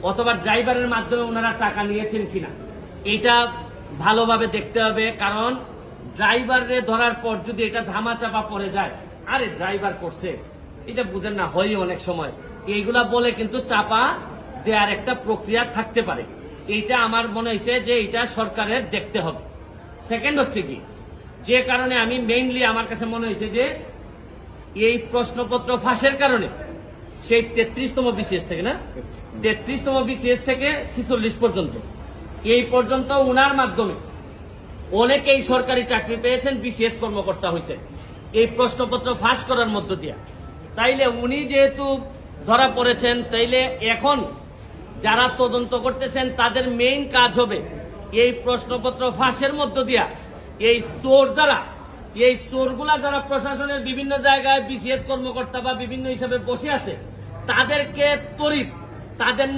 অথবা ড্রাইভারের মাধ্যমে ওনারা টাকা নিয়েছেন কিনা, এটা ভালোভাবে দেখতে হবে। কারণ ড্রাইভারে ধরার পর যদি এটা ধামাচাপা পড়ে যায়, আরে ড্রাইভার করছে, এটা বুঝেন না, হয় অনেক সময় এইগুলা বলে কিন্তু চাপা দেওয়ার একটা প্রক্রিয়া থাকতে পারে। এইটা আমার মনে হয়েছে যে এটা সরকারের দেখতে হবে। সেকেন্ড হচ্ছে কি, যে কারণে আমি মেইনলি আমার কাছে মনে হয়েছে যে এই প্রশ্নপত্র ফাঁসের কারণে সেই 33তম বিসিএস থেকে না 33তম বিসিএস থেকে 46 পর্যন্ত এই পর্যন্ত উনার মাধ্যমে অনেকেই সরকারি চাকরি পেয়েছেন, বিসিএস কর্মকর্তা হয়েছে এই প্রশ্নপত্র ফাঁস করার মধ্য দিয়ে। তাইলে উনি যেহেতু ধরা পড়েছেন, তাইলে এখন যারা তদন্ত করতেছেন তাদের মেইন কাজ হবে এই প্রশ্নপত্র ফাঁসের মধ্য দিয়া এই চোর যারা, এই চোরগুলা যারা প্রশাসনের বিভিন্ন জায়গায় বিসিএস কর্মকর্তা বা বিভিন্ন হিসাবে বসে আছে, তাদেরকে তড়িৎ তাদের